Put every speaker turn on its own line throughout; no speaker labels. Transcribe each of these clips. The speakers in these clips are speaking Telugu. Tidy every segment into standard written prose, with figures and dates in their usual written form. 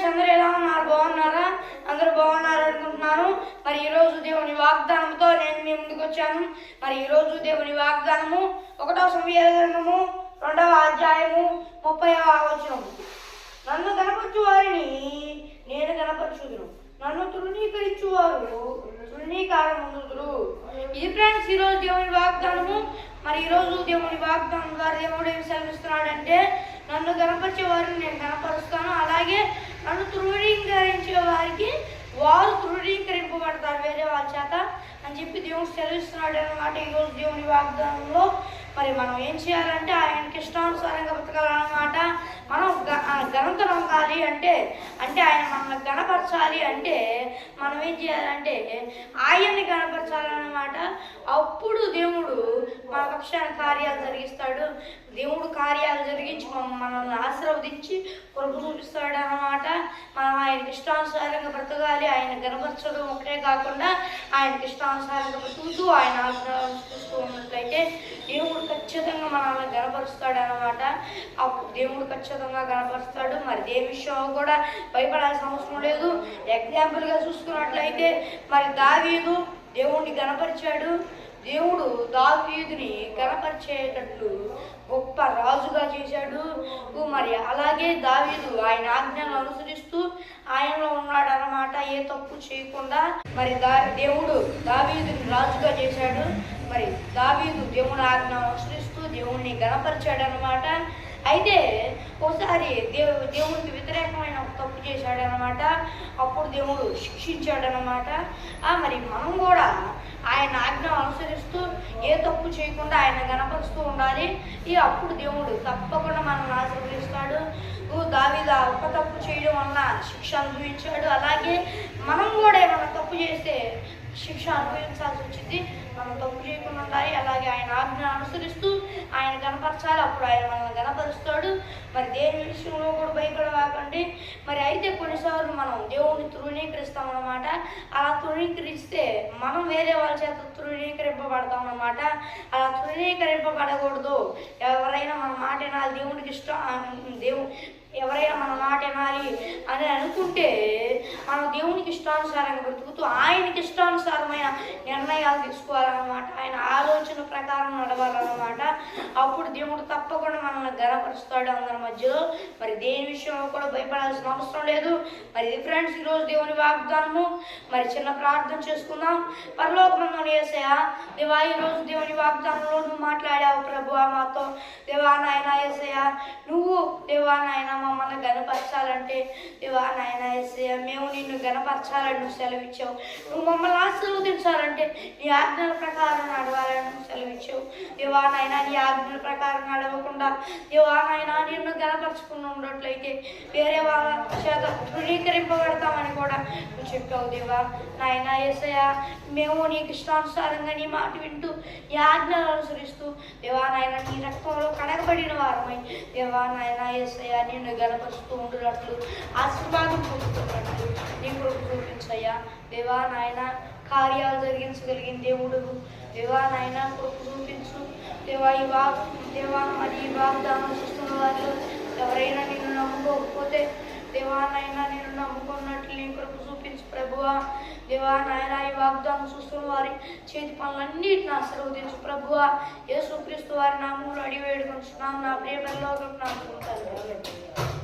అందరూ ఎలా ఉన్నారు? బాగున్నారా? అందరూ బాగున్నారు అనుకుంటున్నాను. మరి ఈరోజు దేవుని వాగ్దానంతో నేను మీ ముందుకు వచ్చాను. మరి ఈరోజు దేవుని వాగ్దానము 1వ సమూయేలు గ్రంథము 2వ అధ్యాయము 30వ వచనము. నన్ను గణపరచు వారిని నేను గణపరచుదును, నన్ను తృణీకరించువారు తృణీకారముందుదురు. ఇది ఫ్రెండ్స్ ఈరోజు దేవుని వాగ్దానము. మరి ఈరోజు దేవుని వాగ్దానం ద్వారా దేవుడు ఏమి సెలవిస్తున్నాడంటే, నన్ను గణపరిచే వారిని నేను గణపరుస్తాను, అలాగే నన్ను తృణీకరించే వారికి వారు తృణీకరింపబడతారు వేరే వాళ్ళ చేత అని చెప్పి దేవుడు సెలవిస్తున్నాడు అన్నమాట. ఈరోజు దేవుని వాగ్దానంలో మరి మనం ఏం చేయాలంటే ఆయనకి ఇష్టానుసారంగా బ్రతకాలన్నమాట. మనం ఘనత నొంగాలి అంటే ఆయన మనల్ని గణపరచాలి అంటే మనం ఏం చేయాలంటే ఆయన్ని గణపరచాలన్నమాట. అప్పుడు దేవుడు మన పక్షాన కార్యాలు జరిగిస్తాడు. దేవుడు కార్యాలు జరిగించి మనల్ని ఆశీర్వదించి కృప చూపిస్తాడు అన్నమాట. మనం ఆయనకి ఇష్టానుసారంగా బ్రతకాలి. ఆయన గణపరచడం ఒకటే కాకుండా ఆయనకి ఇష్టానుసారంగా బ్రతుకుతూ ఆయన ఆజ్ఞలను చూస్తూ ఉన్నట్లయితే దేవుడు ఖచ్చితంగా మనల్ని గణపరుస్తాడు అన్నమాట. అప్పుడు దేవుడు ఖచ్చితంగా గణపరుస్తాడు. మరి దేని విషయంలో కూడా భయపడాల్సిన అవసరం లేదు. ఎగ్జాంపుల్గా చూసుకున్నట్లయితే మరి దావీదు దేవుణ్ణి గణపరిచాడు. దేవుడు దావీదుని గణపరిచేటట్లు గొప్ప రాజుగా చేశాడు. మరి అలాగే దావీదు ఆయన ఆజ్ఞలను అనుసరిస్తూ ఆయనలో ఉన్నాడు అన్నమాట, ఏ తప్పు చేయకుండా. మరి దేవుడు దావీదుని రాజుగా చేశాడు. మరి దావీదు దేవుని ఆజ్ఞను అనుసరిస్తూ దేవుణ్ణి గణపరిచాడు అన్నమాట. అయితే ఒకసారి దేవునికి వ్యతిరేకమైన తప్పు చేశాడు అన్నమాట. అప్పుడు దేవుడు శిక్షించాడనమాట. మరి మనం కూడా ఆయన ఆజ్ఞ అనుసరిస్తూ ఏ తప్పు చేయకుండా ఆయన గణపరుస్తూ ఉండాలి. అప్పుడు దేవుడు తప్పకుండా మనల్ని ఆశీర్వదిస్తాడు. దావీదు ఒక తప్పు చేయడం వలన శిక్ష అనుభవించాడు. అలాగే మనం కూడా ఏమైనా తప్పు చేస్తే శిక్ష అనుభవించాల్సి వచ్చింది. మనం తప్పు చేయకుండా ఉండాలి. అలాగే ఆయన ఆజ్ఞ అనుసరిస్తూ ఆయన గణపరచాలి. అప్పుడు ఆయన మనల్ని గణపరుస్తాడు. మరి దేని విషయంలో కూడా భయపడవాకండి. మరి అయితే కొన్నిసార్లు మనం దేవుడిని తృణీకరిస్తామన్నమాట. అలా తృణీకరిస్తే మనం వేరే వాళ్ళ చేత తృణీకరింపబడతాం అన్నమాట. అలా తృణీకరింపబడకూడదు. ఎవరైనా మన మాట వినాలి, దేవుడికి ఇష్టం, ఎవరైనా మన మాట వినాలి అని అనుకుంటే మనం దేవునికి ఇష్టానుసారంగా బ్రతుకుతూ ఆయనకి ఇష్టానుసారమైన నిర్ణయాలు తీసుకోవాలన్నమాట. ఆయన ఆలోచన ప్రకారం నడవాలన్నమాట. అప్పుడు దేవుడు తప్పకుండా మనల్ని గణపరుస్తాడు అందరి మధ్యలో. మరి దేని విషయంలో కూడా భయపడాల్సిన అవసరం లేదు. మరి ఇది ఫ్రెండ్స్ ఈరోజు దేవుని వాగ్దానము. మరి చిన్న ప్రార్థన చేసుకుందాం. పరలోకమందున్న యేసయ్యా, దేవా ఈరోజు దేవుని వాగ్దానంలో నువ్వు మాట్లాడావు ప్రభువా మాతో. దేవా నాయనా యేసయ్యా, నువ్వు దేవా నాయన మమ్మల్ని గణపరచాలంటే దేవా నాయనా యేసయ్యా మేము నిన్ను గణపరచాలని నువ్వు సెలవిచ్చావు. నువ్వు మమ్మల్ని ఆశీర్వదించాలంటే నీ ఆజ్ఞల ప్రకారం నడవాలని నువ్వు సెలవిచ్చావు. దేవా నాయనా నీ ఆజ్ఞల ప్రకారం నడవకుండా దేవా నాయనా నిన్ను గణపరచుకుని ఉన్నట్లయితే వేరే వాళ్ళ చేత తృణీకరింపబడతామని కూడా నువ్వు చెప్పావు. దేవా నాయనా యేసయ్యా మేము నీకు ఇష్టానుసారంగా నీ మాట వింటూ నీ ఆజ్ఞలు అనుసరిస్తూ దేవా నాయనా నీ రక్తంలో కడగబడిన వారమై దేవా నాయనా యేసయ్యా నిన్ను గణపరుస్తూ ఉంటున్నట్లు ఆశీర్వాదం పొందుతున్నట్లు నీ కృప చూపించయ్యా. దేవా నాయన కార్యాలు జరిగించగలిగిన దేవుడు దేవా నాయన కృప చూపించు. దేవా మరి ఈ వాగ్దానం చూస్తున్న వారిలో ఎవరైనా నిన్ను నమ్ముకోకపోతే దేవా నాయన నిన్ను నమ్ముకున్నట్లు నీ కృప చూపించు ప్రభువా. దేవా నాయన ఈ వాగ్దానం చూస్తున్న వారి చేతి పనులన్నిటిని ఆశీర్వదించు ప్రభువా. యేసుక్రీస్తు వారి నామములో అడిగి వేడుకొంచున్నాను నా ప్రియ పరలోకపు నామములో.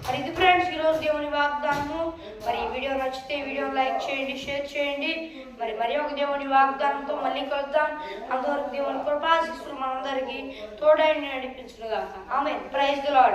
మరి ఇది ఫ్రెండ్స్ ఈరోజు దేవుని వాగ్దానము. మరి ఈ వీడియో నచ్చితే ఈ వీడియోని లైక్ చేయండి, షేర్ చేయండి. మరి ఒక దేవుని వాగ్దానంతో మళ్ళీ కలుద్దాం. అంతవరకు దేవుని కృపాశీస్సులు మనందరికీ తోడైండి నడిపించునుగాక. ఆమేన్. Praise the lord.